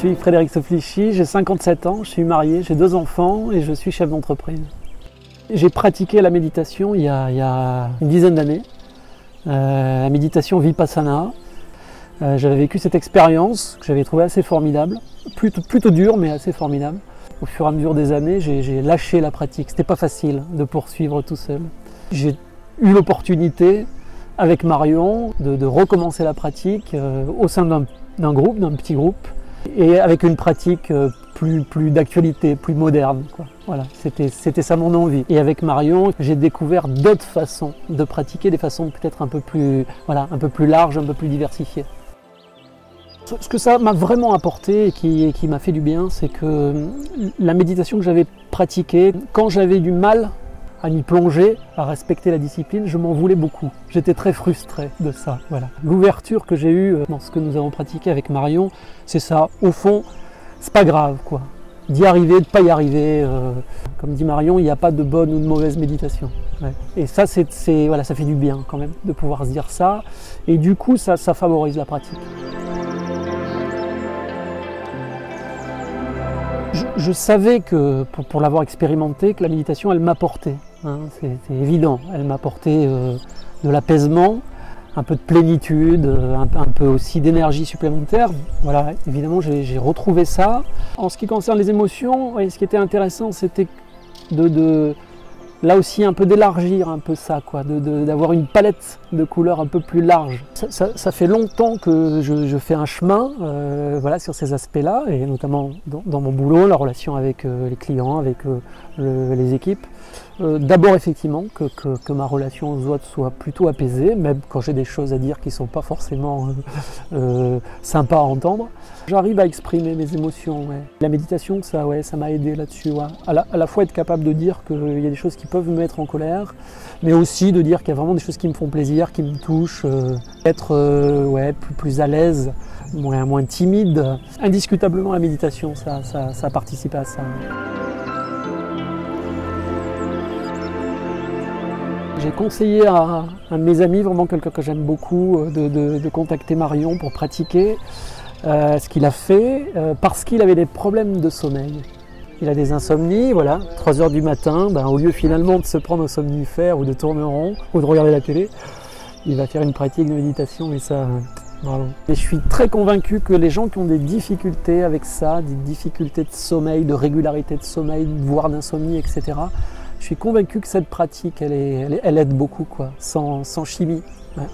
suis Frédéric Soflichy, j'ai 57 ans, je suis marié, j'ai 2 enfants et je suis chef d'entreprise. J'ai pratiqué la méditation il y a une dizaine d'années, la méditation Vipassana. J'avais vécu cette expérience que j'avais trouvée assez formidable, plutôt dure mais assez formidable. Au fur et à mesure des années, j'ai lâché la pratique, c'était pas facile de poursuivre tout seul. J'ai eu l'opportunité avec Marion de recommencer la pratique au sein d'un groupe, d'un petit groupe, et avec une pratique plus d'actualité, plus moderne, quoi. Voilà, c'était ça mon envie. Et avec Marion, j'ai découvert d'autres façons de pratiquer, des façons peut-être un peu plus larges, un peu plus diversifiées. Ce que ça m'a vraiment apporté et qui m'a fait du bien, c'est que la méditation que j'avais pratiquée, quand j'avais du mal à m'y plonger, à respecter la discipline, je m'en voulais beaucoup. J'étais très frustré de ça. Voilà. L'ouverture que j'ai eue dans ce que nous avons pratiqué avec Marion, c'est ça. Au fond, c'est pas grave, quoi. D'y arriver, de pas y arriver. Comme dit Marion, il n'y a pas de bonne ou de mauvaise méditation. Ouais. Et ça, voilà, ça fait du bien quand même de pouvoir se dire ça. Et du coup, ça favorise la pratique. Je savais que, pour l'avoir expérimenté, que la méditation, elle m'apportait. Hein, c'est évident. Elle m'apportait de l'apaisement, un peu de plénitude, un peu aussi d'énergie supplémentaire. Voilà, évidemment, j'ai retrouvé ça. En ce qui concerne les émotions, ce qui était intéressant, c'était là aussi un peu d'élargir un peu ça, quoi, d'avoir une palette de couleurs un peu plus large. Ça fait longtemps que je fais un chemin voilà, sur ces aspects-là, et notamment dans mon boulot, la relation avec les clients, avec les équipes. D'abord effectivement que ma relation aux autres soit plutôt apaisée, même quand j'ai des choses à dire qui ne sont pas forcément sympas à entendre. J'arrive à exprimer mes émotions. Ouais. La méditation, ça m'a aidé là-dessus. Ouais. À la fois être capable de dire qu'il y a des choses qui peuvent me mettre en colère, mais aussi de dire qu'il y a vraiment des choses qui me font plaisir, qui me touchent, être plus à l'aise, moins timide. Indiscutablement la méditation, ça participe à ça. J'ai conseillé à un de mes amis, vraiment quelqu'un que j'aime beaucoup, de contacter Marion pour pratiquer. Ce qu'il a fait, parce qu'il avait des problèmes de sommeil. Il a des insomnies, voilà, 3 h du matin, au lieu finalement de se prendre au somnifère ou de tourner en rond ou de regarder la télé, il va faire une pratique de méditation et ça, bravo. Et je suis très convaincu que les gens qui ont des difficultés avec ça, des difficultés de sommeil, de régularité de sommeil, voire d'insomnie, etc., je suis convaincu que cette pratique, elle aide beaucoup, quoi, sans chimie. Ouais.